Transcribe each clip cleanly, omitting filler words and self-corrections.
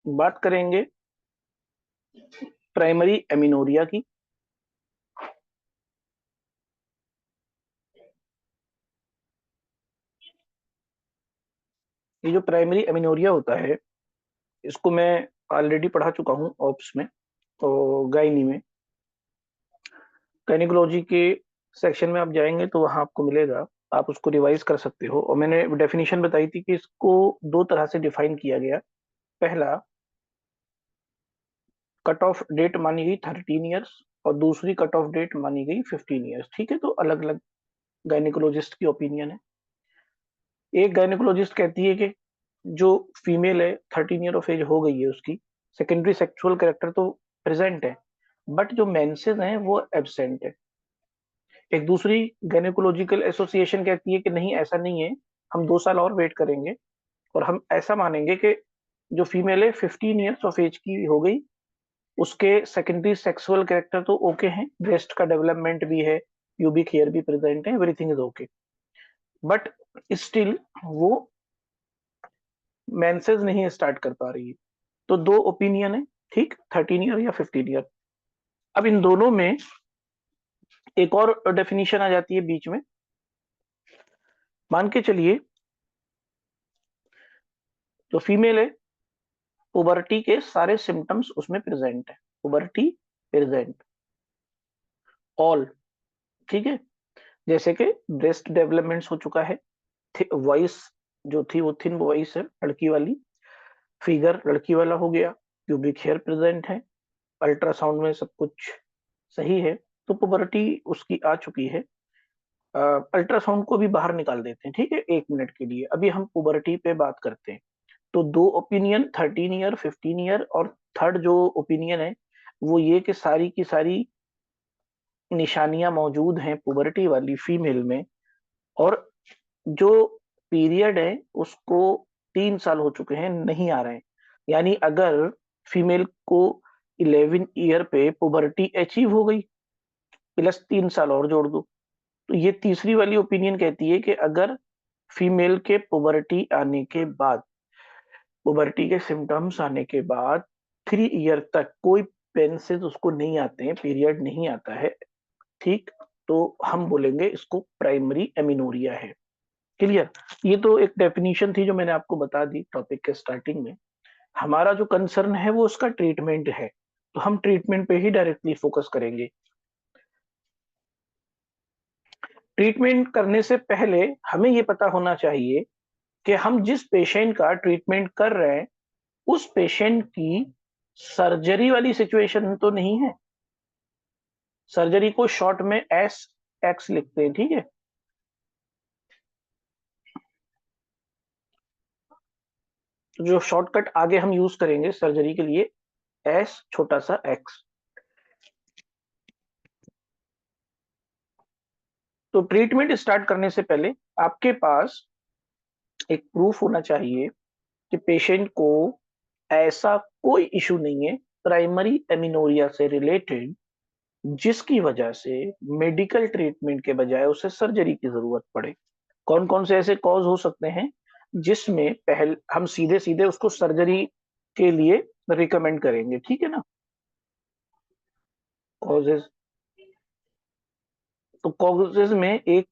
बात करेंगे primary amenorrhoea की। ये जो प्राइमरी एमिनोरिया होता है, इसको मैं ऑलरेडी पढ़ा चुका हूँ ऑप्स में, तो गायनी में। गायनिकोलॉजी के सेक्शन में आप जाएंगे तो वहां आपको मिलेगा, आप उसको रिवाइज कर सकते हो। और मैंने डेफिनेशन बताई थी कि इसको दो तरह से डिफाइन किया गया। पहला, कट ऑफ डेट मानी गई 13 ईयर्स, और दूसरी कट ऑफ डेट मानी गई 15 ईयर्स। ठीक है, तो अलग अलग गायनिकोलॉजिस्ट की ओपिनियन है। एक गायनिकोलॉजिस्ट कहती है कि जो फीमेल है, 13 ईयर ऑफ एज हो गई है, उसकी सेकेंडरी सेक्सुअल कैरेक्टर तो प्रेजेंट है, बट जो मेंसेस हैं वो एब्सेंट है। एक दूसरी गायनेकोलॉजिकल एसोसिएशन कहती है कि नहीं, ऐसा नहीं है, हम 2 साल और वेट करेंगे और हम ऐसा मानेंगे कि जो फीमेल है 15 ईयर्स ऑफ एज की हो गई, उसके सेकेंडरी सेक्सुअल कैरेक्टर तो ओके हैं, ब्रेस्ट का डेवलपमेंट भी है, प्यूबिक हेयर भी प्रेजेंट है, everything is okay, but still वो मेंसेस नहीं स्टार्ट कर पा रही है। तो दो ओपिनियन है, ठीक, 13 ईयर या 15 ईयर। अब इन दोनों में एक और डेफिनेशन आ जाती है बीच में। मान के चलिए जो फीमेल है, पुबर्टी के सारे सिम्टम्स उसमें प्रेजेंट है, पुबर्टी प्रेजेंट ऑल, ठीक है। जैसे कि ब्रेस्ट डेवलपमेंट हो चुका है, वॉइस जो थी वो थिन वॉइस है लड़की वाली, फिगर लड़की वाला हो गया, प्यूबिक हेयर प्रेजेंट है, अल्ट्रासाउंड में सब कुछ सही है, तो पुबर्टी उसकी आ चुकी है। अल्ट्रासाउंड को भी बाहर निकाल देते हैं, ठीक है, 1 मिनट के लिए। अभी हम पुबर्टी पे बात करते हैं। तो दो ओपिनियन, 13 ईयर 15 ईयर, और थर्ड जो ओपिनियन है वो ये कि सारी की सारी निशानियां मौजूद हैं पुबर्टी वाली फीमेल में, और जो पीरियड है उसको 3 साल हो चुके हैं, नहीं आ रहे हैं। यानी अगर फीमेल को 11 ईयर पे पुबर्टी अचीव हो गई, प्लस 3 साल और जोड़ दो, तो ये तीसरी वाली ओपिनियन कहती है कि अगर फीमेल के पुबर्टी आने के बाद, पुबर्टी के सिम्टम्स आने के बाद 3 ईयर तक कोई पेंसेस उसको नहीं आते हैं, पीरियड नहीं आता है, ठीक, तो हम बोलेंगे इसको प्राइमरी एमिनोरिया है। क्लियर? ये तो एक डेफिनेशन थी जो मैंने आपको बता दी टॉपिक के स्टार्टिंग में। हमारा जो कंसर्न है वो उसका ट्रीटमेंट है, तो हम ट्रीटमेंट पे ही डायरेक्टली फोकस करेंगे। ट्रीटमेंट करने से पहले हमें ये पता होना चाहिए कि हम जिस पेशेंट का ट्रीटमेंट कर रहे हैं उस पेशेंट की सर्जरी वाली सिचुएशन तो नहीं है। सर्जरी को शॉर्ट में SX लिखते हैं, ठीक है। तो जो शॉर्टकट आगे हम यूज करेंगे सर्जरी के लिए, S छोटा सा x। तो ट्रीटमेंट स्टार्ट करने से पहले आपके पास एक प्रूफ होना चाहिए कि पेशेंट को ऐसा कोई इशू नहीं है प्राइमरी एमिनोरिया से रिलेटेड जिसकी वजह से मेडिकल ट्रीटमेंट के बजाय उसे सर्जरी की जरूरत पड़े। कौन कौन से ऐसे कॉज हो सकते हैं जिसमें पहले हम सीधे सीधे उसको सर्जरी के लिए रिकमेंड करेंगे, ठीक है ना। कॉजेज, तो कॉजेज में एक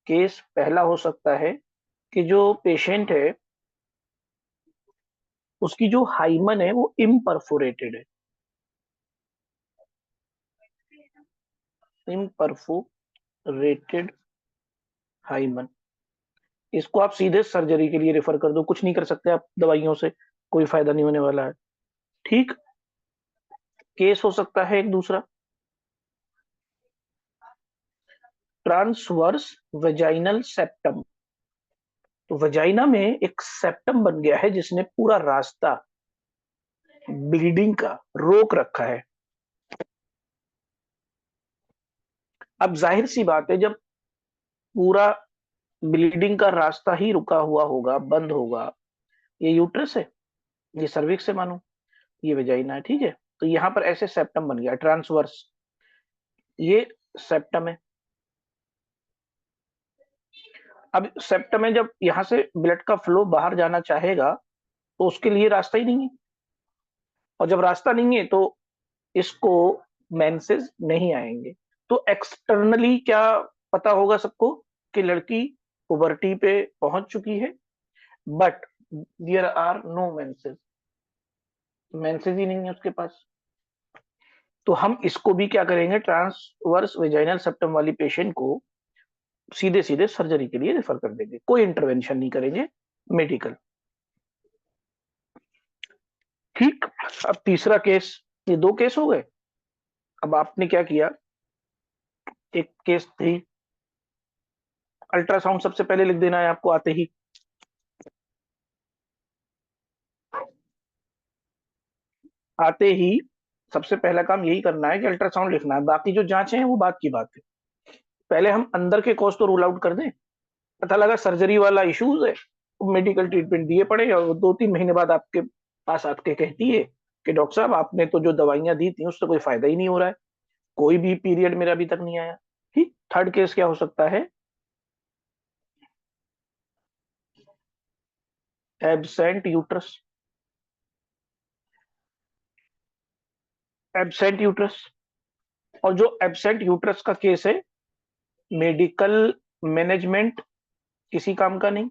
केस पहला हो सकता है कि जो पेशेंट है उसकी जो हाइमन है वो इम्परफोरेटेड है, इम्परफोरेटेड हाइमन। इसको आप सीधे सर्जरी के लिए रेफर कर दो, कुछ नहीं कर सकते आप दवाइयों से, कोई फायदा नहीं होने वाला है, ठीक। केस हो सकता है एक दूसरा, ट्रांसवर्स वेजाइनल सेप्टम। तो वजाइना में एक सेप्टम बन गया है जिसने पूरा रास्ता ब्लीडिंग का रोक रखा है। अब जाहिर सी बात है, जब पूरा ब्लीडिंग का रास्ता ही रुका हुआ होगा, बंद होगा, ये यूट्रस है, ये सर्विक्स है मानो, ये वेजाइना है, ठीक है। तो यहाँ पर ऐसे सेप्टम बन गया ट्रांसवर्स, ये सेप्टम है। अब सेप्टम में जब यहाँ से ब्लड का फ्लो बाहर जाना चाहेगा तो उसके लिए रास्ता ही नहीं है, और जब रास्ता नहीं है तो इसको मेंसेस नहीं आएंगे। तो एक्सटर्नली क्या पता होगा सबको कि लड़की पुबर्टी पे पहुंच चुकी है, but there are no menses, menses ही नहीं है उसके पास। तो हम इसको भी क्या करेंगे, ट्रांसवर्स वेजाइनल सेप्टम वाली पेशेंट को सीधे सीधे सर्जरी के लिए रेफर कर देंगे, कोई इंटरवेंशन नहीं करेंगे मेडिकल। ठीक। अब तीसरा केस, ये दो केस हो गए। अब आपने क्या किया, एक केस थी, अल्ट्रासाउंड सबसे पहले लिख देना है आपको आते ही। आते ही सबसे पहला काम यही करना है कि अल्ट्रासाउंड लिखना है, बाकी जो जांचें हैं वो बात की बात है। पहले हम अंदर के कॉज तो रूल आउट कर दें। पता लगा सर्जरी वाला इश्यूज है, मेडिकल ट्रीटमेंट दिए पड़े, और 2-3 महीने बाद आपके पास आके कहती है कि डॉक्टर साहब आपने तो जो दवाइयां दी थी उससे कोई फायदा ही नहीं हो रहा है, कोई भी पीरियड मेरा अभी तक नहीं आया। ठीक। थर्ड केस क्या हो सकता है, एब्सेंट यूट्रस। एब्सेंट यूट्रस, और जो एब्सेंट यूट्रस का केस है, मेडिकल मैनेजमेंट किसी काम का नहीं,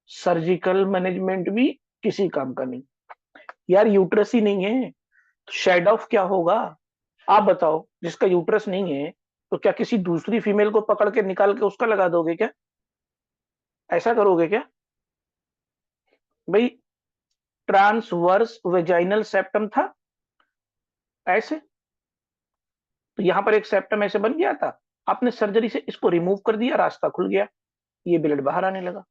सर्जिकल मैनेजमेंट भी किसी काम का नहीं। यार यूट्रस ही नहीं है तो शेड ऑफ क्या होगा, आप बताओ। जिसका यूट्रस नहीं है तो क्या किसी दूसरी फीमेल को पकड़ के निकाल के उसका लगा दोगे क्या, ऐसा करोगे क्या भाई। ट्रांसवर्स वेजाइनल सेप्टम था ऐसे, तो यहां पर एक सेप्टम ऐसे बन गया था, आपने सर्जरी से इसको रिमूव कर दिया, रास्ता खुल गया, ये ब्लड बाहर आने लगा।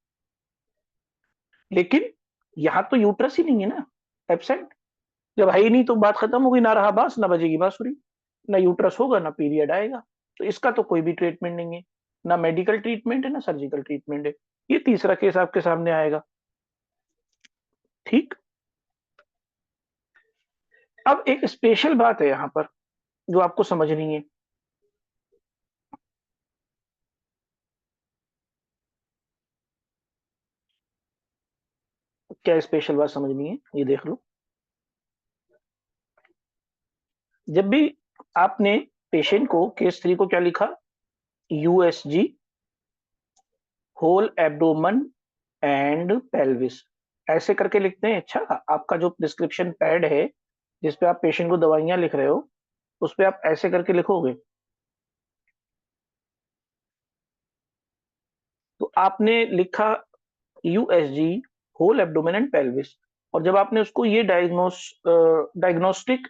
लेकिन यहां तो यूट्रस ही नहीं है ना, एब्सेंट। जब है ही नहीं तो बात खत्म हो गई, ना रहा बांस ना बजेगी बांसुरी, ना यूट्रस होगा ना पीरियड आएगा। तो इसका तो कोई भी ट्रीटमेंट नहीं है, ना मेडिकल ट्रीटमेंट है ना सर्जिकल ट्रीटमेंट है। ये तीसरा केस आपके सामने आएगा। ठीक। अब एक स्पेशल बात है यहां पर जो आपको समझनी है। क्या स्पेशल बात समझनी है, ये देख लो। जब भी आपने पेशेंट को केस 3 को क्या लिखा, USG, whole abdomen and pelvis, ऐसे करके लिखते हैं। अच्छा, आपका जो प्रिस्क्रिप्शन पैड है जिसपे आप पेशेंट को दवाइयां लिख रहे हो, उस पे आप ऐसे करके लिखोगे। तो आपने लिखा USG, whole abdomen and pelvis, और जब आपने उसको ये डायग्नोस्टिक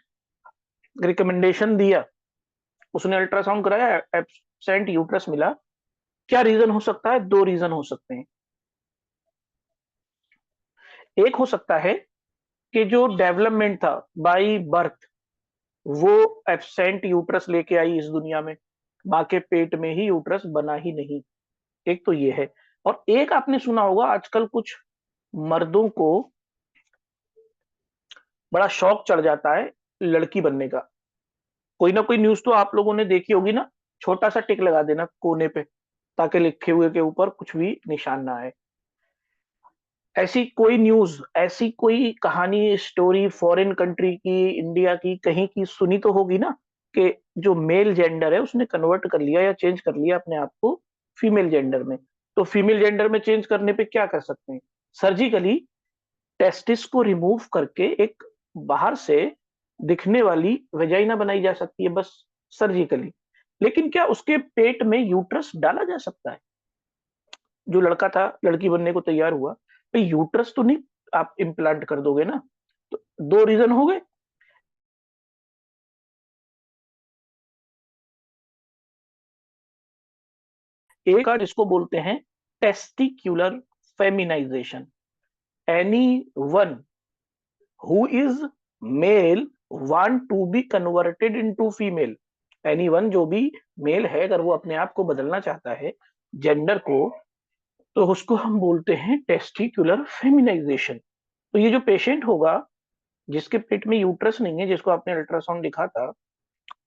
रिकमेंडेशन दिया, उसने अल्ट्रासाउंड कराया, एब्सेंट यूट्रस मिला, क्या रीजन हो सकता है, दो रीजन हो सकते हैं। एक हो सकता है कि जो डेवलपमेंट था बाय बर्थ, वो एब्सेंट यूट्रस लेके आई इस दुनिया में, माँ के पेट में ही यूट्रस बना ही नहीं। एक तो ये है। और एक आपने सुना होगा आजकल कुछ मर्दों को बड़ा शौक चढ़ जाता है लड़की बनने का। कोई ना कोई न्यूज तो आप लोगों ने देखी होगी ना, छोटा सा टिक लगा देना कोने पे ताकि लिखे हुए के ऊपर कुछ भी निशान ना आए। ऐसी कोई न्यूज, ऐसी कोई कहानी, स्टोरी फॉरेन कंट्री की, इंडिया की, कहीं की सुनी तो होगी ना, कि जो मेल जेंडर है उसने कन्वर्ट कर लिया या चेंज कर लिया अपने आप को फीमेल जेंडर में। तो फीमेल जेंडर में चेंज करने पे क्या कर सकते हैं, सर्जिकली टेस्टिस को रिमूव करके एक बाहर से दिखने वाली वेजाइना बनाई जा सकती है, बस सर्जिकली। लेकिन क्या उसके पेट में यूट्रस डाला जा सकता है, जो लड़का था लड़की बनने को तैयार हुआ, तो यूट्रस तो नहीं आप इम्प्लांट कर दोगे ना। तो दो रीजन हो गए। एक का जिसको बोलते हैं testicular feminization, anyone who is male want to be converted into female. Anyone जो भी मेल है, अगर वो अपने आप को बदलना चाहता है जेंडर को, तो उसको हम बोलते हैं टेस्टिक्युलर फेमिनाइजेशन। तो ये जो पेशेंट होगा जिसके पेट में यूट्रस नहीं है, जिसको आपने अल्ट्रासाउंड दिखा था,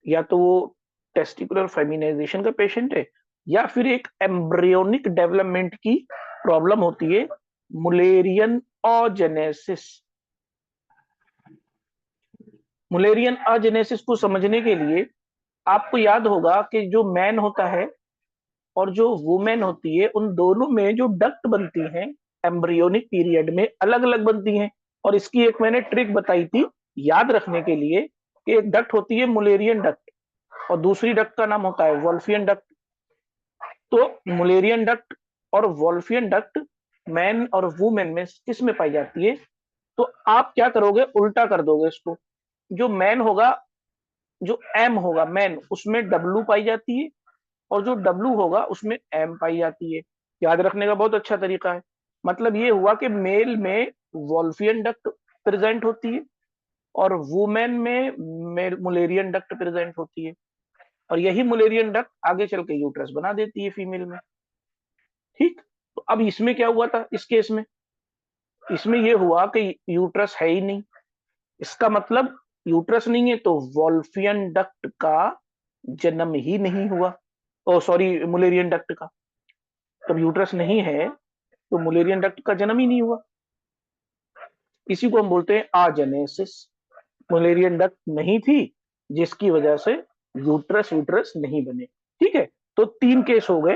या तो वो टेस्टिकुलर फेमिनाइजेशन का पेशेंट है, या फिर एक एम्ब्रियोनिक डेवलपमेंट की प्रॉब्लम होती है, मुलेरियन अजेनेसिस। मुलेरियन अजेनेसिस को समझने के लिए आपको याद होगा कि जो मैन होता है और जो वुमेन होती है, उन दोनों में जो डक्ट बनती हैं एम्ब्रियोनिक पीरियड में अलग अलग बनती हैं। और इसकी एक मैंने ट्रिक बताई थी याद रखने के लिए कि एक डक्ट होती है मुलेरियन डक्ट और दूसरी डक्ट का नाम होता है वोल्फियन डक्ट। तो मुलेरियन डक्ट और वोल्फियन डक्ट मैन और वुमेन में किस में पाई जाती है? तो आप क्या करोगे, उल्टा कर दोगे इसको। जो मैन होगा, जो एम होगा मैन, उसमें डब्लू पाई जाती है और जो डब्लू होगा उसमें एम पाई जाती है। याद रखने का बहुत अच्छा तरीका है। मतलब ये हुआ कि मेल में वोल्फियन डक्ट प्रेजेंट होती है और वुमेन में मुलेरियन डक्ट प्रेजेंट होती है और यही मुलेरियन डक्ट आगे चल के यूट्रस बना देती है फीमेल में। ठीक, तो अब इसमें क्या हुआ था इस केस में? इसमें यह हुआ कि यूट्रस है ही नहीं। इसका मतलब यूट्रस नहीं है तो वोल्फियन डक्ट का जन्म ही नहीं हुआ। ओ सॉरी, मुलेरियन डक्ट का। तब यूट्रस नहीं है तो मुलेरियन डक्ट का जन्म ही नहीं हुआ। इसी को हम बोलते हैं आजेनेसिस। मुलेरियन डक्ट नहीं थी जिसकी वजह से यूट्रस यूट्रस नहीं बने। ठीक है, तो 3 केस हो गए।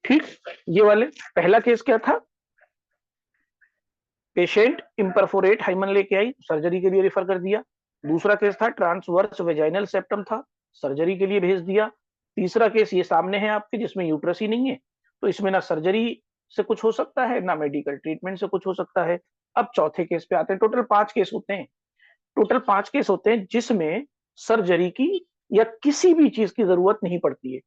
ठीक, ये वाले पहला केस क्या था? पेशेंट इम्परफोरेट हाइमन लेके आई, सर्जरी के लिए रेफर कर दिया। दूसरा केस था ट्रांसवर्स वेजाइनल सेप्टम था, सर्जरी के लिए भेज दिया। तीसरा केस ये सामने है आपके जिसमें यूट्रस ही नहीं है, तो इसमें ना सर्जरी से कुछ हो सकता है ना मेडिकल ट्रीटमेंट से कुछ हो सकता है। अब चौथे केस पे आते हैं। टोटल 5 केस होते हैं। टोटल 5 केस होते हैं जिसमें सर्जरी की या किसी भी चीज की जरूरत नहीं पड़ती है।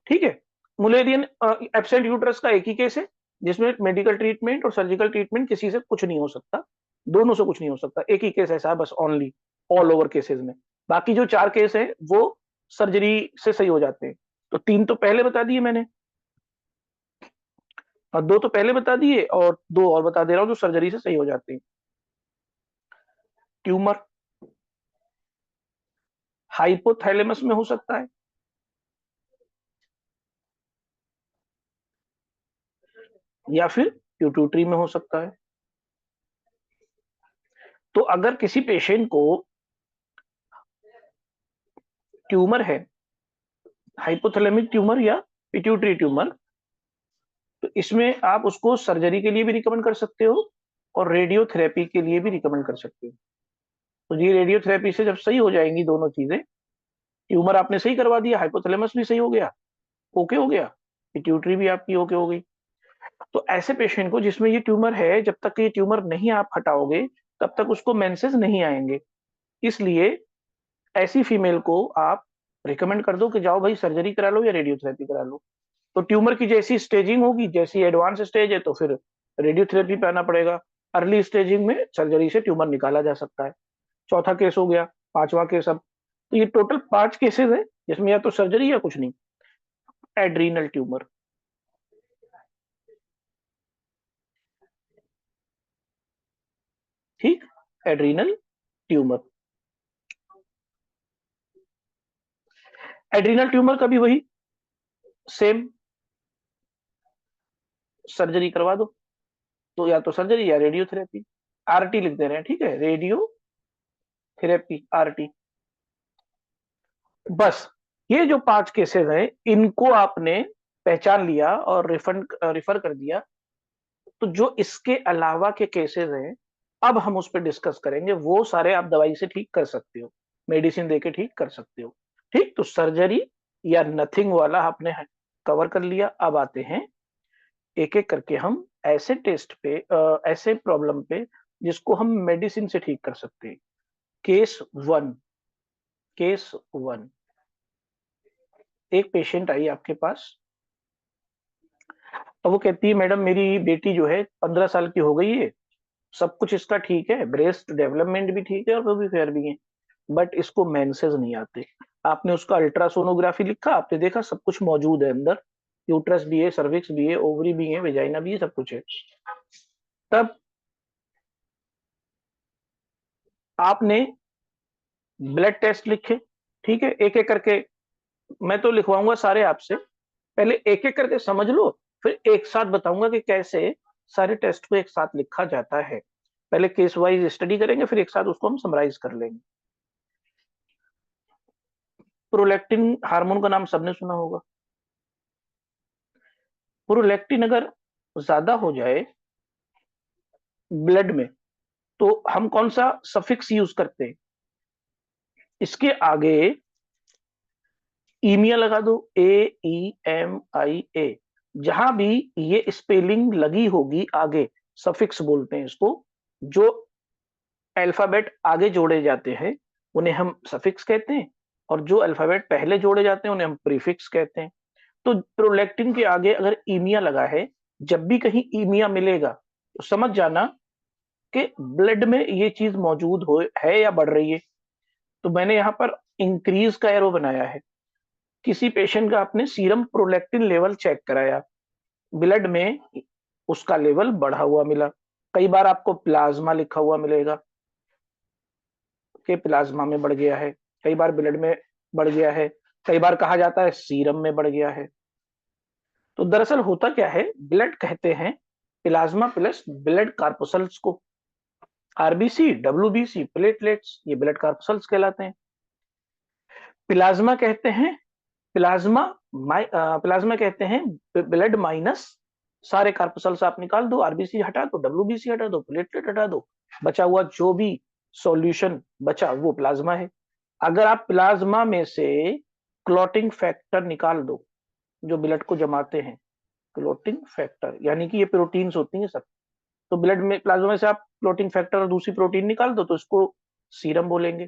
ठीक है, मुलेरियन एब्सेंट यूट्रस का एक ही केस है जिसमें मेडिकल ट्रीटमेंट और सर्जिकल ट्रीटमेंट किसी से कुछ नहीं हो सकता, दोनों से कुछ नहीं हो सकता। एक ही केस ऐसा है बस, ओनली ऑल ओवर केसेस में। बाकी जो 4 केस है वो सर्जरी से सही हो जाते हैं। तो 3 तो पहले बता दिए मैंने और 2 तो पहले बता दिए और 2 और बता दे रहा हूं जो सर्जरी से सही हो जाते हैं। ट्यूमर हाइपोथैलेमस में हो सकता है या फिर प्यूटूटरी में हो सकता है। तो अगर किसी पेशेंट को ट्यूमर है, हाइपोथैलेमिक ट्यूमर या पिट्यूटरी ट्यूमर, तो इसमें आप उसको सर्जरी के लिए भी रिकमेंड कर सकते हो और रेडियोथेरेपी के लिए भी रिकमेंड कर सकते हो। तो ये रेडियोथेरेपी से जब सही हो जाएंगी दोनों चीजें, ट्यूमर आपने सही करवा दिया, हाइपोथैलेमस भी सही हो गया, ओके हो गया, पिट्यूटरी भी आपकी ओके हो गई। तो ऐसे पेशेंट को जिसमें ये ट्यूमर है, जब तक ये ट्यूमर नहीं आप हटाओगे तब तक उसको मेंसेस नहीं आएंगे। इसलिए ऐसी फीमेल को आप रिकमेंड कर दो कि जाओ भाई सर्जरी करा लो या रेडियोथेरेपी करा लो। तो ट्यूमर की जैसी स्टेजिंग होगी, जैसी एडवांस स्टेज है तो फिर रेडियोथेरेपी पे आना पड़ेगा। अर्ली स्टेजिंग में सर्जरी से ट्यूमर निकाला जा सकता है। चौथा केस हो गया। पांचवा केस अब, तो ये टोटल 5 केसेस है जिसमें या तो सर्जरी या कुछ नहीं। एड्रीनल ट्यूमर, ठीक, एड्रीनल ट्यूमर। एड्रीनल ट्यूमर का भी वही सेम, सर्जरी करवा दो। तो या तो सर्जरी या रेडियोथेरेपी। आरटी लिख दे रहे हैं, ठीक है, रेडियो थेरेपी, आरटी। बस ये जो 5 केसेस हैं इनको आपने पहचान लिया और रिफर कर दिया। तो जो इसके अलावा के केसेस हैं अब हम उस पर डिस्कस करेंगे, वो सारे आप दवाई से ठीक कर सकते हो, मेडिसिन देके ठीक कर सकते हो। ठीक, तो सर्जरी या नथिंग वाला आपने कवर कर लिया। अब आते हैं एक एक करके हम ऐसे टेस्ट पे, ऐसे प्रॉब्लम पे जिसको हम मेडिसिन से ठीक कर सकते हैं। केस 1। केस 1, एक पेशेंट आई आपके पास। अब वो कहती है मैडम मेरी बेटी जो है 15 साल की हो गई है, सब कुछ इसका ठीक है, ब्रेस्ट डेवलपमेंट भी ठीक है और वो भी फेयर भी है, बट इसको मेंसेस नहीं आते। आपने उसका अल्ट्रासोनोग्राफी लिखा, आपने देखा सब कुछ मौजूद है अंदर, यूट्रस भी है, सर्विक्स भी है, ओवरी भी है, वेजाइना भी है, सब कुछ है। तब आपने ब्लड टेस्ट लिखे, ठीक है, एक एक करके मैं तो लिखवाऊंगा सारे आपसे, पहले एक एक करके समझ लो, फिर एक साथ बताऊंगा कि कैसे सारे टेस्ट को एक साथ लिखा जाता है। पहले केस वाइज स्टडी करेंगे, फिर एक साथ उसको हम समराइज कर लेंगे। प्रोलैक्टिन हार्मोन का नाम सबने सुना होगा। प्रोलैक्टिन अगर ज्यादा हो जाए ब्लड में तो हम कौन सा सफिक्स यूज करते हैं? इसके आगे ईमिया लगा दो, AEMIA। जहां भी ये स्पेलिंग लगी होगी आगे, सफिक्स बोलते हैं इसको। जो अल्फाबेट आगे जोड़े जाते हैं उन्हें हम सफिक्स कहते हैं, और जो अल्फाबेट पहले जोड़े जाते हैं उन्हें हम प्रीफिक्स कहते हैं। तो प्रोलैक्टिन के आगे अगर ईमिया लगा है, जब भी कहीं ईमिया मिलेगा तो समझ जाना कि ब्लड में ये चीज मौजूद हो है या बढ़ रही है। तो मैंने यहाँ पर इंक्रीज का एरो बनाया है। किसी पेशेंट का आपने सीरम प्रोलैक्टिन लेवल चेक कराया, ब्लड में उसका लेवल बढ़ा हुआ मिला। कई बार आपको प्लाज्मा लिखा हुआ मिलेगा कि प्लाज्मा में बढ़ गया है, कई बार ब्लड में बढ़ गया है, कई बार कहा जाता है सीरम में बढ़ गया है। तो दरअसल होता क्या है, ब्लड कहते हैं प्लाज्मा प्लस ब्लड कार्पोसल्स को। आरबीसी, डब्ल्यूबीसी, प्लेटलेट्स, ये ब्लड कार्पोसल्स कहलाते हैं। प्लाज्मा कहते हैं प्लाज्मा प्लाज्मा कहते हैं ब्लड माइनस सारे कार्पोसल्स आप निकाल दो, आरबीसी हटा दो, डब्ल्यूबीसी हटा दो, प्लेटलेट हटा दो, बचा हुआ जो भी सॉल्यूशन बचा वो प्लाज्मा है। अगर आप प्लाज्मा में से क्लॉटिंग फैक्टर निकाल दो, जो ब्लड को जमाते हैं, क्लॉटिंग फैक्टर यानी कि ये प्रोटीन्स होती हैं सब, तो ब्लड में प्लाज्मा में से आप क्लॉटिंग फैक्टर और दूसरी प्रोटीन निकाल दो तो इसको सीरम बोलेंगे।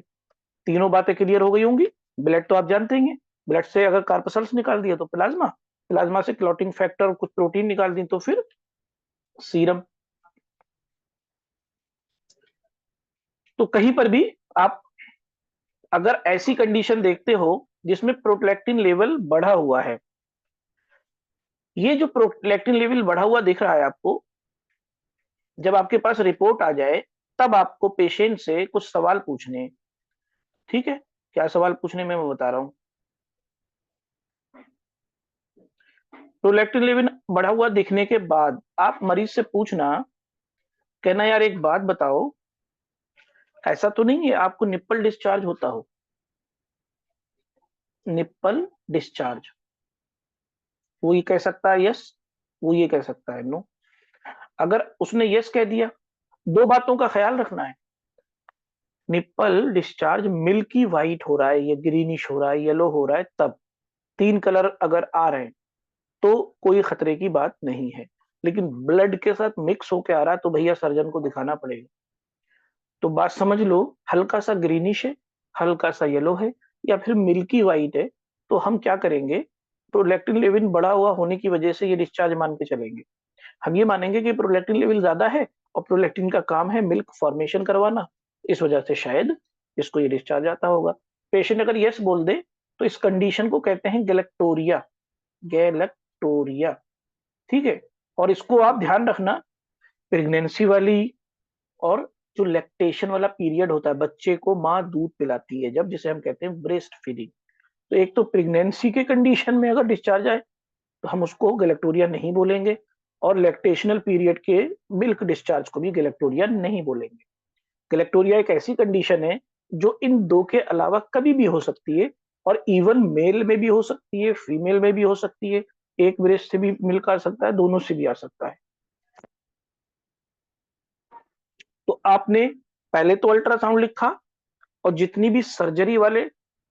तीनों बातें क्लियर हो गई होंगी। ब्लड तो आप जानते ही हैं, ब्लड से अगर कार्पोसल्स निकाल दिया तो प्लाज्मा, प्लाज्मा से क्लॉटिंग फैक्टर और कुछ प्रोटीन निकाल दी तो फिर सीरम। तो कहीं पर भी आप अगर ऐसी कंडीशन देखते हो जिसमें प्रोलैक्टिन लेवल बढ़ा हुआ है, ये जो प्रोलैक्टिन लेवल बढ़ा हुआ दिख रहा है आपको, जब आपके पास रिपोर्ट आ जाए तब आपको पेशेंट से कुछ सवाल पूछने हैं। ठीक है, क्या सवाल पूछने में मैं बता रहा हूं। प्रोलैक्टिन लेवल बढ़ा हुआ दिखने के बाद आप मरीज से पूछना, कहना यार एक बात बताओ, ऐसा तो नहीं है आपको निप्पल डिस्चार्ज होता हो? निप्पल डिस्चार्ज, वो ये कह सकता है यस, वो ये कह सकता है नो। अगर उसने यस कह दिया, दो बातों का ख्याल रखना है। निप्पल डिस्चार्ज मिल्की वाइट हो रहा है, या ग्रीनिश हो रहा है, येलो हो रहा है, तब तीन कलर अगर आ रहे हैं तो कोई खतरे की बात नहीं है। लेकिन ब्लड के साथ मिक्स होके आ रहा है तो भैया सर्जन को दिखाना पड़ेगा। तो बात समझ लो, हल्का सा ग्रीनिश है, हल्का सा येलो है, या फिर मिल्की वाइट है, तो हम क्या करेंगे, प्रोलैक्टिन लेवल बढ़ा हुआ होने की वजह से ये डिस्चार्ज मान के चलेंगे। हम ये मानेंगे कि प्रोलैक्टिन लेवल ज्यादा है और प्रोलैक्टिन का काम है मिल्क फॉर्मेशन करवाना, इस वजह से शायद इसको ये डिस्चार्ज आता होगा। पेशेंट अगर यस बोल दे तो इस कंडीशन को कहते हैं गैलेक्टोरिया, गैलेक्टोरिया। ठीक है, और इसको आप ध्यान रखना, प्रेगनेंसी वाली और जो लैक्टेशन वाला पीरियड होता है, बच्चे को माँ दूध पिलाती है जब, जिसे हम कहते हैं ब्रेस्ट फीडिंग, तो एक तो प्रेगनेंसी के कंडीशन में अगर डिस्चार्ज आए तो हम उसको गैलेक्टोरिया नहीं बोलेंगे, और लैक्टेशनल पीरियड के मिल्क डिस्चार्ज को भी गैलेक्टोरिया नहीं बोलेंगे। गैलेक्टोरिया एक ऐसी कंडीशन है जो इन दो के अलावा कभी भी हो सकती है, और इवन मेल में भी हो सकती है, फीमेल में भी हो सकती है, एक ब्रेस्ट से भी मिल्क आ सकता है, दोनों से भी आ सकता है। तो आपने पहले तो अल्ट्रासाउंड लिखा और जितनी भी सर्जरी वाले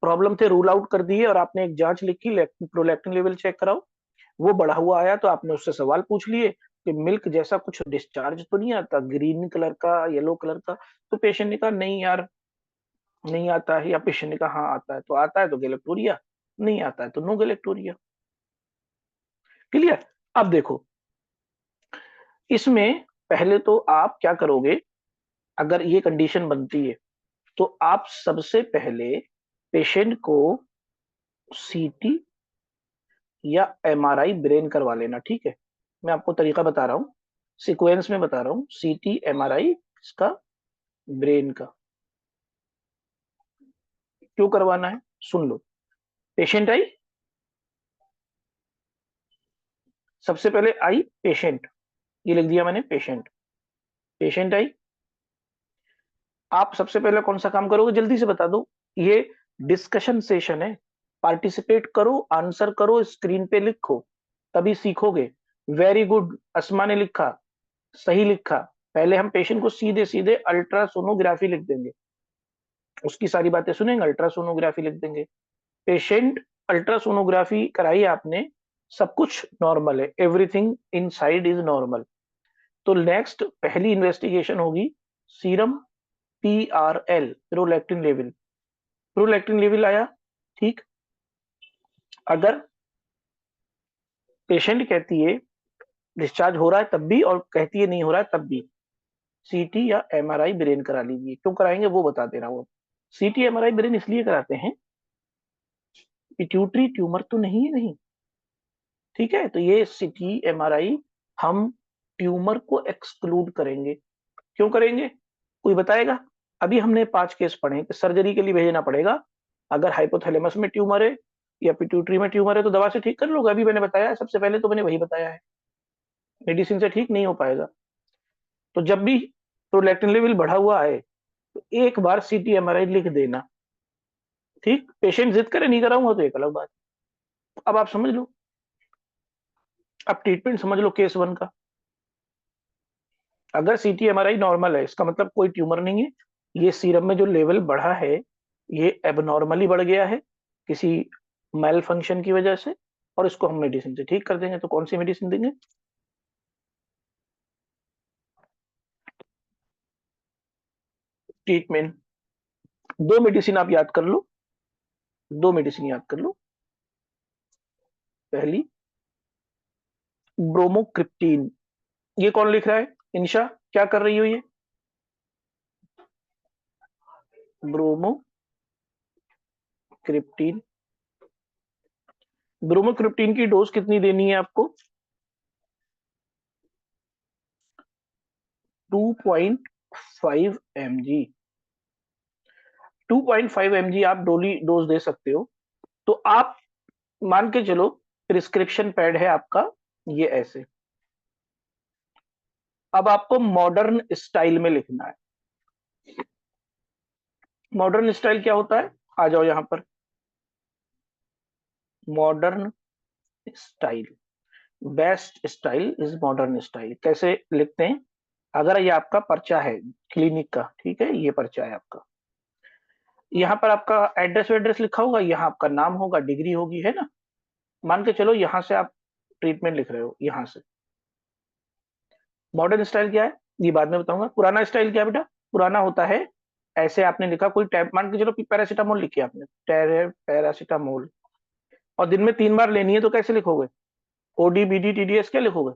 प्रॉब्लम थे रूल आउट कर दिए, और आपने एक जांच लिखी, प्रोलैक्टिन लेवल चेक कराओ, वो बढ़ा हुआ आया तो आपने उससे सवाल पूछ लिए कि मिल्क जैसा कुछ डिस्चार्ज तो नहीं आता, ग्रीन कलर का, येलो कलर का? तो पेशेंट ने कहा नहीं यार नहीं आता है, या पेशेंट ने कहा हाँ आता है, तो आता है तो गैलेक्टोरिया, नहीं आता है तो नो गैलेक्टोरिया। क्लियर? अब देखो, इसमें पहले तो आप क्या करोगे, अगर ये कंडीशन बनती है तो आप सबसे पहले पेशेंट को सीटी या एमआरआई ब्रेन करवा लेना। ठीक है, मैं आपको तरीका बता रहा हूँ, सीक्वेंस में बता रहा हूँ, सीटी एमआरआई इसका ब्रेन का क्यों करवाना है सुन लो। पेशेंट आई, सबसे पहले आई पेशेंट, ये लिख दिया मैंने पेशेंट। पेशेंट आई। आप सबसे पहले कौन सा काम करोगे जल्दी से बता दो। ये डिस्कशन सेशन है, पार्टिसिपेट करो, आंसर करो, स्क्रीन पे लिखो, तभी सीखोगे। वेरी गुड, अस्मा ने लिखा, सही लिखा। पहले हम पेशेंट को सीधे सीधे अल्ट्रासोनोग्राफी लिख देंगे, उसकी सारी बातें सुनेंगे, अल्ट्रासोनोग्राफी लिख देंगे। पेशेंट, अल्ट्रासोनोग्राफी कराई आपने, सब कुछ नॉर्मल है, एवरीथिंग इनसाइड इज नॉर्मल। तो नेक्स्ट पहली इन्वेस्टिगेशन होगी serum PRL, prolactin level. Prolactin level आया, ठीक। अगर पेशेंट कहती है डिस्चार्ज हो रहा है तब भी, और कहती है नहीं हो रहा है तब भी, सीटी या MRI ब्रेन करा लीजिए। क्यों कराएंगे वो बता दे रहा हूँ। सीटी MRI ब्रेन इसलिए कराते हैं, पिट्यूटरी ट्यूमर तो नहीं है नहीं, ठीक है। तो ये सीटी MRI हम ट्यूमर को एक्सक्लूड करेंगे। क्यों करेंगे, कोई बताएगा। अभी हमने 5 केस पढ़े कि सर्जरी के लिए भेजना पड़ेगा। अगर हाइपोथैलेमस में ट्यूमर है या पिट्यूटरी में ट्यूमर है तो दवा से ठीक कर लोगे, अभी मैंने बताया है, सबसे पहले तो मैंने वही बताया है। मेडिसिन से ठीक नहीं हो पाएगा। तो जब भी प्रोलैक्टिन लेवल बढ़ा हुआ है तो एक बार सीटी MRI लिख देना, ठीक। पेशेंट जिद करे नहीं कराऊंगा तो एक अलग बात। अब आप समझ लो, अब ट्रीटमेंट समझ लो केस 1 का। अगर सीटी MRI नॉर्मल है इसका मतलब कोई ट्यूमर नहीं है, ये सीरम में जो लेवल बढ़ा है ये एबनॉर्मली बढ़ गया है किसी मेल फंक्शन की वजह से, और इसको हम मेडिसिन से ठीक कर देंगे। तो कौन सी मेडिसिन देंगे, ट्रीटमेंट। दो मेडिसिन आप याद कर लो, दो मेडिसिन याद कर लो। पहली ब्रोमोक्रिप्टीन। ये कौन लिख रहा है, इंशा क्या कर रही हो ये। ब्रोमोक्रिप्टीन। ब्रोमोक्रिप्टीन की डोज कितनी देनी है आपको, 2.5 mg। 2.5 mg आप डोली डोज दे सकते हो। तो आप मान के चलो प्रिस्क्रिप्शन पैड है आपका ये ऐसे। अब आपको मॉडर्न स्टाइल में लिखना है। मॉडर्न स्टाइल क्या होता है, आ जाओ यहां पर। Modern style, best style is modern style. कैसे लिखते हैं, अगर ये आपका पर्चा है क्लिनिक का, ठीक है, ये पर्चा है आपका, यहाँ पर आपका एड्रेस वेड्रेस लिखा होगा, यहाँ आपका नाम होगा, डिग्री होगी, है ना। मान के चलो यहाँ से आप ट्रीटमेंट लिख रहे हो, यहाँ से। मॉडर्न स्टाइल क्या है ये बाद में बताऊंगा। पुराना स्टाइल क्या है बेटा, पुराना होता है ऐसे आपने लिखा कोई टैब, मान के चलो पैरासीटामोल लिखी आपने, पैरासीटामोल, और दिन में 3 बार लेनी है तो कैसे लिखोगे, OD BD TDS क्या लिखोगे,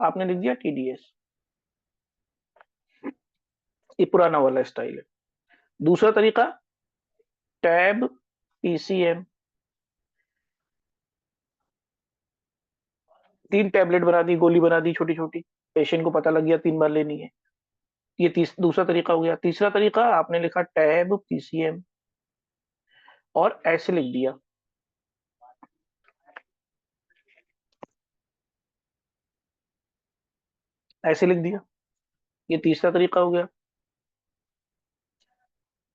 आपने लिख दिया TDS। ये पुराना वाला स्टाइल है। दूसरा तरीका टैब PCM, 3 टैबलेट बना दी, गोली बना दी छोटी छोटी, पेशेंट को पता लग गया 3 बार लेनी है। ये दूसरा तरीका हो गया। तीसरा तरीका आपने लिखा टैब PCM और ऐसे लिख दिया, ऐसे लिख दिया। ये तीसरा तरीका हो गया।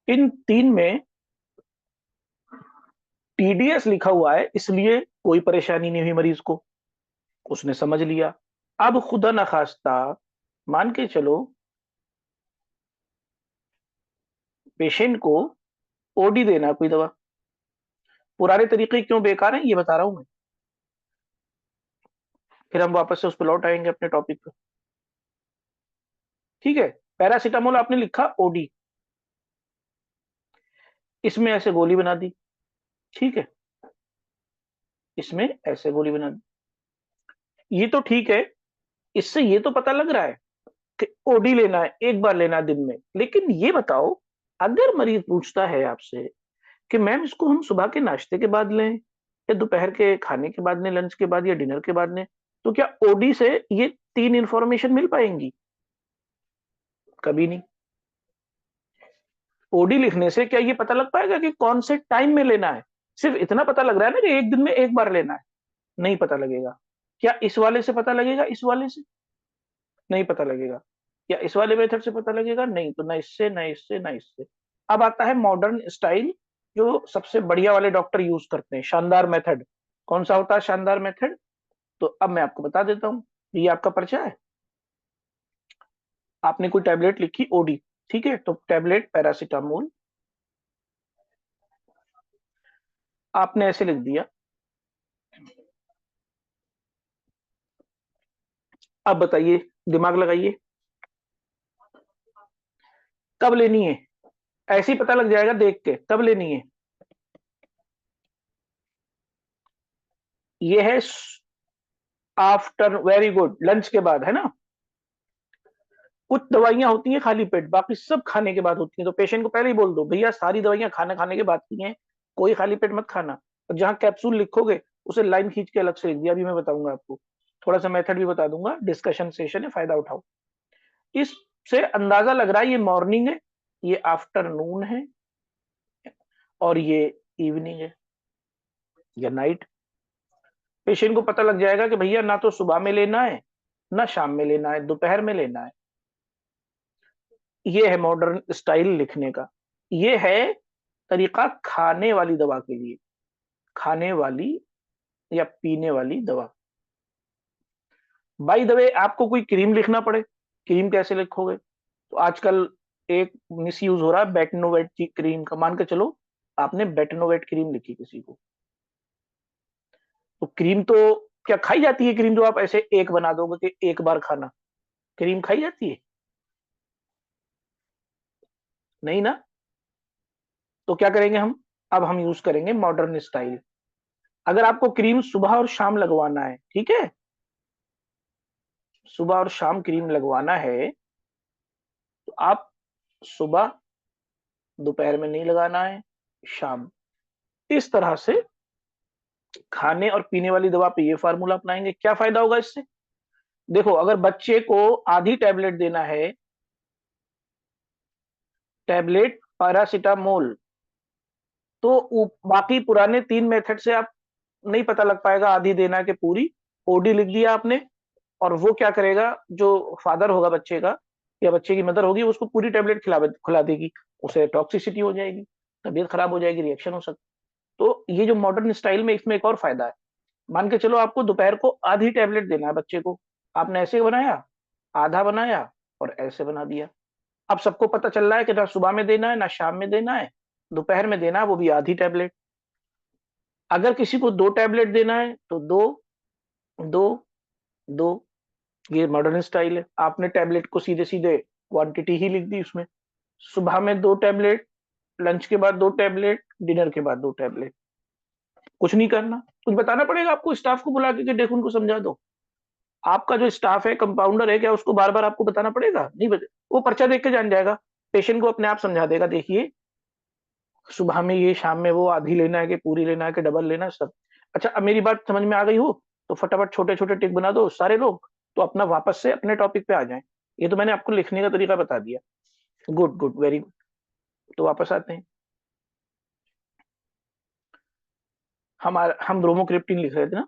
इन 3 में TDS लिखा हुआ है इसलिए कोई परेशानी नहीं हुई मरीज को, उसने समझ लिया। अब खुदा न खास्ता मान के चलो पेशेंट को OD देना कोई दवा, पुराने तरीके क्यों बेकार हैं ये बता रहा हूं मैं, फिर हम वापस से उस पर लौट आएंगे अपने टॉपिक पे, ठीक है। पैरासीटामोल आपने लिखा OD, इसमें ऐसे गोली बना दी, ठीक है, इसमें ऐसे गोली बना दी। ये तो ठीक है, इससे ये तो पता लग रहा है कि OD लेना है, एक बार लेना है दिन में। लेकिन ये बताओ, अगर मरीज पूछता है आपसे कि मैम इसको हम सुबह के नाश्ते के बाद लें या दोपहर के खाने के बाद लें, लंच के बाद या डिनर के बाद लें, तो क्या OD से ये 3 इंफॉर्मेशन मिल पाएंगी, कभी नहीं। OD लिखने से क्या ये पता लग पाएगा कि कौन से टाइम में लेना है, सिर्फ इतना पता लग रहा है ना कि एक दिन में एक बार लेना है, नहीं पता लगेगा। क्या इस वाले से पता लगेगा, इस वाले से, नहीं पता लगेगा। या इस वाले मेथड से पता लगेगा? नहीं। तो ना इससे, ना इससे, ना इससे। अब आता है मॉडर्न स्टाइल, जो सबसे बढ़िया वाले डॉक्टर यूज करते हैं, शानदार मेथड। कौन सा होता है शानदार मेथड? तो अब मैं आपको बता देता हूँ। ये आपका पर्चा है, आपने कोई टैबलेट लिखी ओडी, ठीक है, तो टैबलेट पैरासीटामोल आपने ऐसे लिख दिया। अब बताइए, दिमाग लगाइए, कब लेनी है? ऐसे ही पता लग जाएगा देख के, कब लेनी है। ये है आफ्टर, वेरी गुड, लंच के बाद, है ना। कुछ दवाइयां होती हैं खाली पेट, बाकी सब खाने के बाद होती हैं। तो पेशेंट को पहले ही बोल दो, भैया सारी दवाइयां खाना खाने के बाद की हैं, कोई खाली पेट मत खाना। और जहां कैप्सूल लिखोगे उसे लाइन खींच के अलग से लिख दिया। अभी मैं बताऊंगा आपको, थोड़ा सा मेथड भी बता दूंगा, डिस्कशन सेशन है, फायदा उठाओ। इससे अंदाजा लग रहा है ये मॉर्निंग है, ये आफ्टरनून है, और ये इवनिंग है या नाइट। पेशेंट को पता लग जाएगा कि भैया ना तो सुबह में लेना है, ना शाम में लेना है, दोपहर में लेना है। ये है मॉडर्न स्टाइल लिखने का। ये है तरीका खाने वाली दवा के लिए, खाने वाली या पीने वाली दवा। बाय द वे, आपको कोई क्रीम लिखना पड़े, क्रीम कैसे लिखोगे? तो आजकल एक मिस यूज हो रहा है बेटनोवेट की क्रीम का। मान के चलो आपने बेटनोवेट क्रीम लिखी किसी को, तो क्रीम तो क्या खाई जाती है? क्रीम जो आप ऐसे एक बना दोगे कि एक बार खाना, क्रीम खाई जाती है? नहीं ना। तो क्या करेंगे हम? अब हम यूज करेंगे मॉडर्न स्टाइल। अगर आपको क्रीम सुबह और शाम लगवाना है, ठीक है, सुबह और शाम क्रीम लगवाना है, तो आप सुबह, दोपहर में नहीं लगाना है, शाम। इस तरह से खाने और पीने वाली दवा पे ये फार्मूला अपनाएंगे। क्या फायदा होगा इससे? देखो, अगर बच्चे को आधी टैबलेट देना है, टैबलेट पैरासीटामोल, तो बाकी पुराने 3 मेथड से आप नहीं पता लग पाएगा आधी देना है कि पूरी। ओडी लिख दिया आपने, और वो क्या करेगा, जो फादर होगा बच्चे का या बच्चे की मदर होगी, उसको पूरी टेबलेट खिला देगी, उसे टॉक्सिसिटी हो जाएगी, तबीयत खराब हो जाएगी, रिएक्शन हो सकता। तो ये जो मॉडर्न स्टाइल में, इसमें एक और फायदा है। मान के चलो आपको दोपहर को आधी टेबलेट देना है बच्चे को, आपने ऐसे बनाया, आधा बनाया और ऐसे बना दिया। अब सबको पता चल रहा है कि ना सुबह में देना है, ना शाम में देना है, दोपहर में देना है, वो भी आधी टेबलेट। अगर किसी को 2 टैबलेट देना है तो दो, दो, दो। ये मॉडर्न स्टाइल है। आपने टैबलेट को सीधे सीधे क्वांटिटी ही लिख दी उसमें, सुबह में 2 टैबलेट, लंच के बाद 2 टैबलेट, डिनर के बाद 2 टैबलेट। कुछ नहीं करना, कुछ बताना पड़ेगा आपको स्टाफ को बुला के देखो उनको समझा दो। आपका जो स्टाफ है, कंपाउंडर है, क्या उसको बार बार आपको बताना पड़ेगा? नहीं बता, वो पर्चा देख के जान जाएगा, पेशेंट को अपने आप समझा देगा, देखिए सुबह में ये, शाम में वो, आधी लेना है कि पूरी लेना है कि डबल लेना है, सब। अच्छा, अब मेरी बात समझ में आ गई हो तो फटाफट छोटे छोटे टिक बना दो सारे लोग, तो अपना वापस से अपने टॉपिक पे आ जाएं। ये तो मैंने आपको लिखने का तरीका बता दिया। Good good, very good. तो वापस आते हैं, हम ब्रोमोक्रिप्टिन लिख रहे थे ना।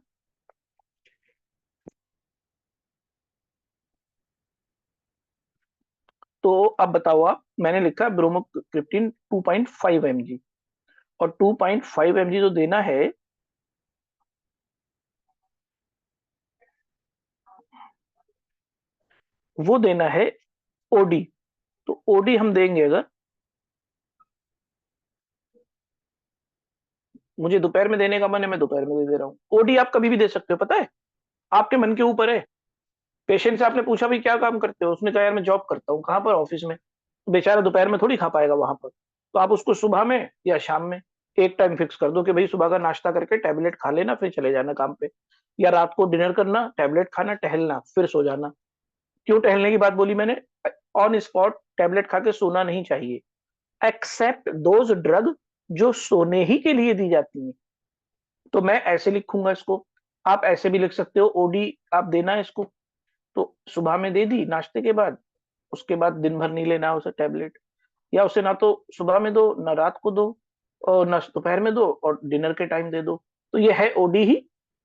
तो अब बताओ आप, मैंने लिखा ब्रोमोक्रिप्टिन 2.5 mg, और 2.5 mg जो देना है, वो देना है ओडी। तो ओडी हम देंगे, अगर मुझे दोपहर में देने का मन है, मैं दोपहर में दे दे रहा हूँ। ओडी आप कभी भी दे सकते हो, पता है, आपके मन के ऊपर है। पेशेंट से आपने पूछा भाई क्या काम करते हो, उसने कहा यार मैं जॉब करता हूँ। कहाँ पर? ऑफिस में। तो बेचारा दोपहर में थोड़ी खा पाएगा वहां पर, तो आप उसको सुबह में या शाम में एक टाइम फिक्स कर दो कि भाई सुबह का नाश्ता करके टैबलेट खा लेना, फिर चले जाना काम पे, या रात को डिनर करना, टैबलेट खाना, टहलना, फिर सो जाना। क्यों टहलने की बात बोली मैंने? ऑन स्पॉट टैबलेट खा के सोना नहीं चाहिए, एक्सेप्ट दोज ड्रग जो सोने ही के लिए दी जाती हैं। तो मैं ऐसे लिखूंगा इसको, आप ऐसे भी लिख सकते हो, ओडी आप देना है इसको, तो सुबह में दे दी नाश्ते के बाद, उसके बाद दिन भर नहीं लेना उसे टैबलेट, या उसे ना तो सुबह में दो, ना रात को दो, और ना दोपहर में दो, और डिनर के टाइम दे दो। तो ये है ओडी ही।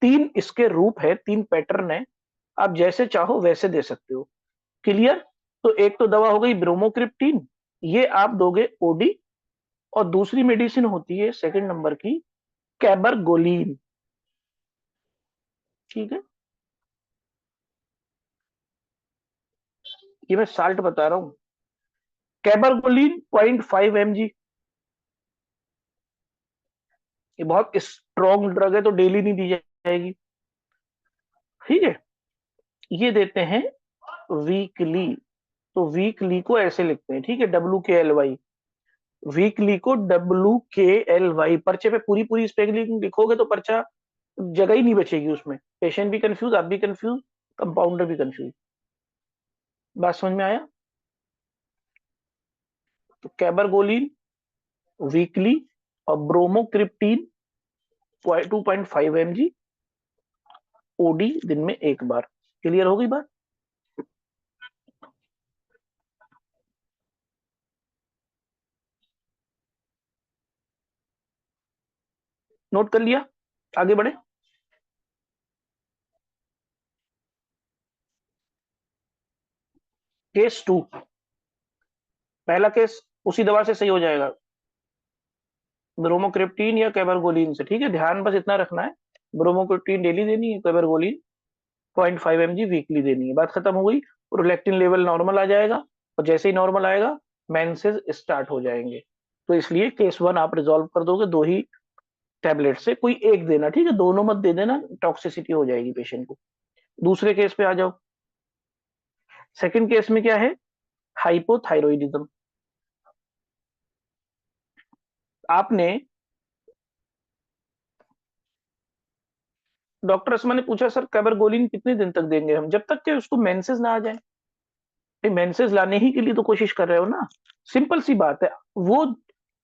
3 इसके रूप है, 3 पैटर्न है, आप जैसे चाहो वैसे दे सकते हो। क्लियर? तो एक तो दवा हो गई ब्रोमोक्रिप्टीन, ये आप दोगे ओडी, और दूसरी मेडिसिन होती है सेकंड नंबर की कैबरगोलिन। ठीक है, ये मैं साल्ट बता रहा हूं। कैबरगोलिन 0.5 mg, ये बहुत स्ट्रॉन्ग ड्रग है तो डेली नहीं दी जाएगी। ठीक है, ये देते हैं वीकली। तो वीकली को ऐसे लिखते हैं, ठीक है, WKLY। वीकली को WKLY, पर्चे पे पूरी पूरी स्पेलिंग लिखोगे तो पर्चा जगह ही नहीं बचेगी उसमें, पेशेंट भी कंफ्यूज, आप भी कंफ्यूज, कंपाउंडर भी कंफ्यूज। बात समझ में आया? तो कैबरगोलिन वीकली और ब्रोमोक्रिप्टीन 2.5 mg ओडी दिन में एक बार। क्लियर हो गई बात? नोट कर लिया? आगे बढ़े। केस 2, पहला केस उसी दवा से सही हो जाएगा, ब्रोमोक्रिप्टीन या कैबरगोलिन से। ठीक है, ध्यान बस इतना रखना है, ब्रोमोक्रिप्टीन डेली देनी है, कैबरगोलिन 0.5 mg वीकली देनी है। बात खत्म हो गई। प्रोलैक्टिन लेवल नॉर्मल आ जाएगा, और जैसे ही नॉर्मल आएगा मेंसेस स्टार्ट हो जाएंगे। तो इसलिए केस 1 आप रिजॉल्व कर दोगे, दो ही टैबलेट से कोई एक देना, ठीक है, दोनों मत दे देना, टॉक्सिसिटी हो जाएगी पेशेंट को। दूसरे केस पे आ जाओ। सेकंड केस में क्या है? हाइपोथायरॉइडिज्म। आपने, डॉक्टर असमा ने पूछा सर कैबरगोलिन कितने दिन तक देंगे हम, जब तक कि उसको मेंसेस ना आ जाए। मेंसेस लाने ही के लिए तो कोशिश कर रहे हो ना, सिंपल सी बात है। वो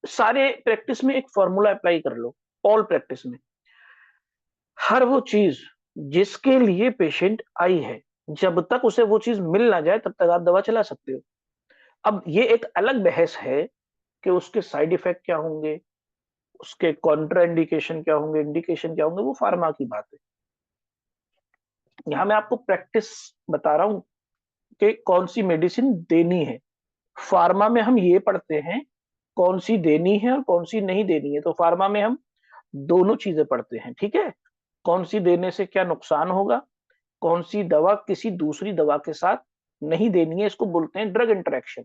सारे प्रैक्टिस में एक फॉर्मूला अप्लाई कर लो, ऑल प्रैक्टिस में हर वो चीज जिसके लिए पेशेंट आई है, जब तक उसे वो चीज मिल ना जाए तब तक आप दवा चला सकते हो। अब ये एक अलग बहस है कि उसके साइड इफेक्ट क्या होंगे, उसके कॉन्ट्रा इंडिकेशन क्या होंगे, इंडिकेशन क्या होंगे, वो फार्मा की बात है। यहाँ मैं आपको प्रैक्टिस बता रहा हूँ कि कौन सी मेडिसिन देनी है। फार्मा में हम ये पढ़ते हैं कौन सी देनी है और कौन सी नहीं देनी है, तो फार्मा में हम दोनों चीजें पढ़ते हैं। ठीक है, कौन सी देने से क्या नुकसान होगा, कौन सी दवा किसी दूसरी दवा के साथ नहीं देनी है, इसको बोलते हैं ड्रग इंटरेक्शन।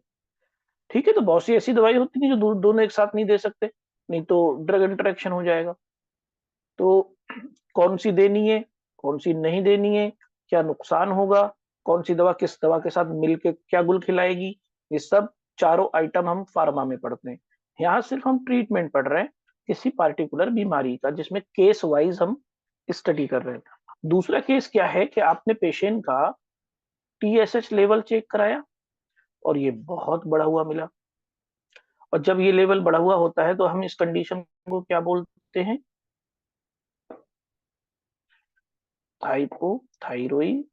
ठीक है, तो बहुत सी ऐसी दवाई होती है जो दोनों एक साथ नहीं दे सकते, नहीं तो ड्रग इंटरेक्शन हो जाएगा। तो कौन सी देनी है, कौन सी नहीं देनी है, क्या नुकसान होगा, कौन सी दवा किस दवा के साथ मिलके क्या गुल खिलाएगी, ये सब चारों आइटम हम फार्मा में पढ़ते हैं। यहाँ सिर्फ हम ट्रीटमेंट पढ़ रहे हैं किसी पार्टिकुलर बीमारी का, जिसमें केस वाइज हम स्टडी कर रहे हैं। दूसरा केस क्या है कि आपने पेशेंट का TSH लेवल चेक कराया और ये बहुत बढ़ा हुआ मिला, और जब ये लेवल बढ़ा हुआ होता है तो हम इस कंडीशन को क्या बोलते हैं? हाइपोथायरॉइडिज्म।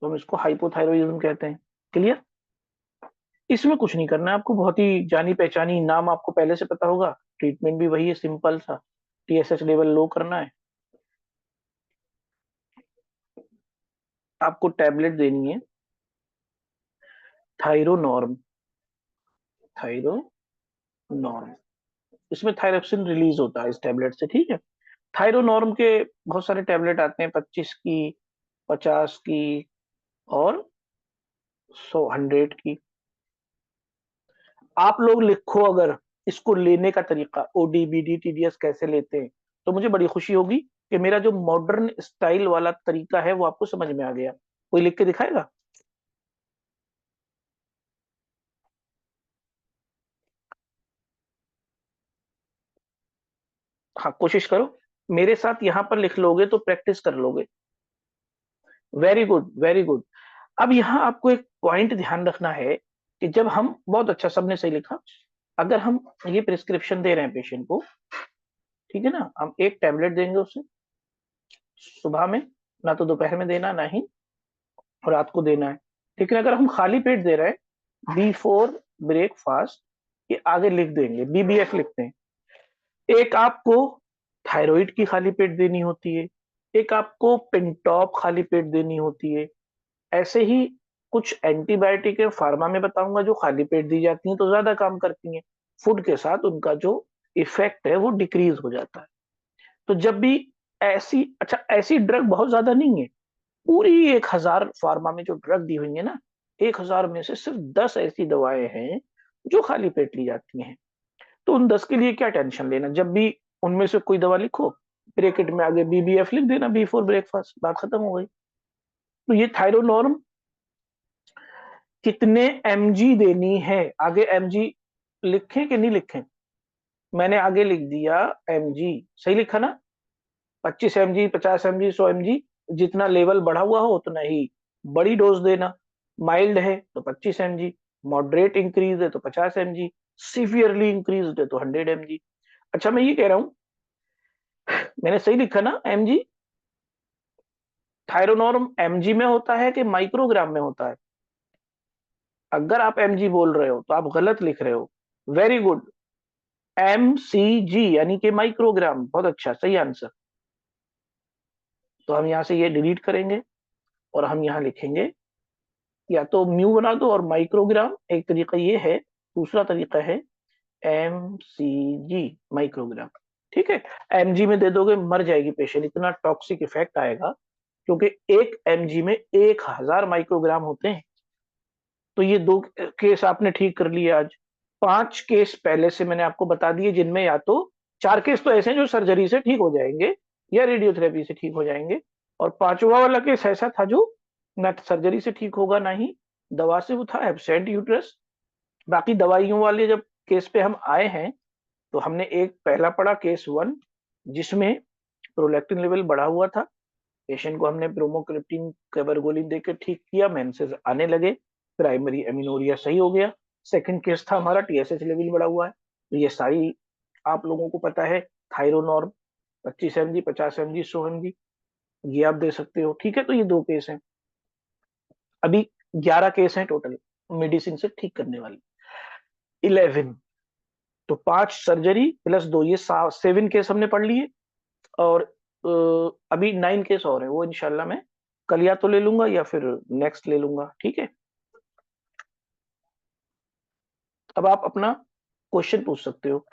तो हम इसको हाइपोथायरॉइडिज्म कहते हैं। क्लियर? इसमें कुछ नहीं करना है आपको, बहुत ही जानी पहचानी नाम आपको पहले से पता होगा, ट्रीटमेंट भी वही है, सिंपल सा, TSH लेवल लो करना है, आपको टैबलेट देनी है थायरोनॉर्म। थायरोनॉर्म, इसमें थायरोक्सिन रिलीज होता है इस टैबलेट से। ठीक है, थायरोनॉर्म के बहुत सारे टैबलेट आते हैं, 25 की, 50 की, और 100 की। आप लोग लिखो अगर इसको लेने का तरीका, OD, BD, TDS कैसे लेते हैं, तो मुझे बड़ी खुशी होगी कि मेरा जो मॉडर्न स्टाइल वाला तरीका है वो आपको समझ में आ गया। कोई लिख के दिखाएगा? हाँ, कोशिश करो, मेरे साथ यहाँ पर लिख लोगे तो प्रैक्टिस कर लोगे। Very good, very good. अब यहाँ आपको एक पॉइंट ध्यान रखना है कि जब हम, बहुत अच्छा, सबने सही लिखा, अगर हम ये प्रिस्क्रिप्शन दे रहे हैं पेशेंट को, ठीक है ना, हम एक टैबलेट देंगे उसे सुबह में, ना तो दोपहर में देना, ना ही रात को देना है। लेकिन अगर हम खाली पेट दे रहे हैं, बिफोर ब्रेकफास्ट, ये आगे लिख देंगे, BBF लिखते हैं। एक आपको थायराइड की खाली पेट देनी होती है, एक आपको पेंटॉप खाली पेट देनी होती है, ऐसे ही कुछ एंटीबायोटिक है फार्मा में बताऊंगा जो खाली पेट दी जाती हैं तो ज्यादा काम करती हैं, फूड के साथ उनका जो इफेक्ट है वो डिक्रीज हो जाता है। तो जब भी ऐसी, अच्छा ऐसी ड्रग बहुत ज्यादा नहीं है, पूरी 1000 फार्मा में जो ड्रग दी हुई है ना, 1000 में से सिर्फ 10 ऐसी दवाएं हैं जो खाली पेट ली जाती हैं। तो उन 10 के लिए क्या टेंशन लेना, जब भी उनमें से कोई दवा लिखो, ब्रैकेट में आगे BBF लिख देना, बी फॉर ब्रेकफास्ट, बात खत्म हो गई। तो ये थायरोनॉर्म कितने mg देनी है, आगे mg लिखें कि नहीं लिखें? मैंने आगे लिख दिया mg, सही लिखा ना? 25 mg, 50 mg, 100 mg, जितना लेवल बढ़ा हुआ हो उतना ही बड़ी डोज देना। माइल्ड है तो 25 mg, मॉडरेट इंक्रीज है तो 50 mg, सीवियरली इंक्रीज है तो 100 mg। अच्छा मैं ये कह रहा हूं, मैंने सही लिखा ना mg? थायरोनॉर्म mg में होता है कि माइक्रोग्राम में होता है? अगर आप mg बोल रहे हो तो आप गलत लिख रहे हो। वेरी गुड, MCG यानी कि माइक्रोग्राम, बहुत अच्छा, सही आंसर। तो हम यहां से ये डिलीट करेंगे और हम यहां लिखेंगे, या तो म्यू बना दो और माइक्रोग्राम, एक तरीका ये है, दूसरा तरीका है MCG, माइक्रोग्राम। ठीक है, mg में दे दोगे मर जाएगी पेशेंट, इतना टॉक्सिक इफेक्ट आएगा, क्योंकि एक mg में 1000 माइक्रोग्राम होते हैं। तो ये 2 केस आपने ठीक कर लिए आज। 5 केस पहले से मैंने आपको बता दिए, जिनमें या तो 4 केस तो ऐसे हैं जो सर्जरी से ठीक हो जाएंगे या रेडियोथेरेपी से ठीक हो जाएंगे, और पांचवा वाला केस ऐसा था जो ना सर्जरी से ठीक होगा ना ही दवा से, वो था एब्सेंट यूट्रस। बाकी दवाइयों वाले जब केस पे हम आए हैं तो हमने एक पहला पढ़ा केस 1, जिसमें प्रोलैक्टिन लेवल बढ़ा हुआ था, पेशेंट को हमने ब्रोमोक्रिप्टिन कैबरगोलिन देकर ठीक किया, मेंसेस आने लगे, प्राइमरी एमिनोरिया सही हो गया। सेकंड केस था हमारा TSH लेवल बढ़ा हुआ है, तो ये सारी आप लोगों को पता है, थायरोनॉर्म 25 mg, 50 mg, 100 mg, ये आप दे सकते हो। ठीक है, तो ये 2 केस हैं, अभी 11 केस हैं टोटल मेडिसिन से ठीक करने वाले, 11। तो 5 सर्जरी प्लस 2, ये 7 केस हमने पढ़ लिए। और अभी 9 केस और है, वो इंशाल्लाह मैं कल या तो ले लूंगा या फिर नेक्स्ट ले लूंगा। ठीक है, अब आप अपना क्वेश्चन पूछ सकते हो।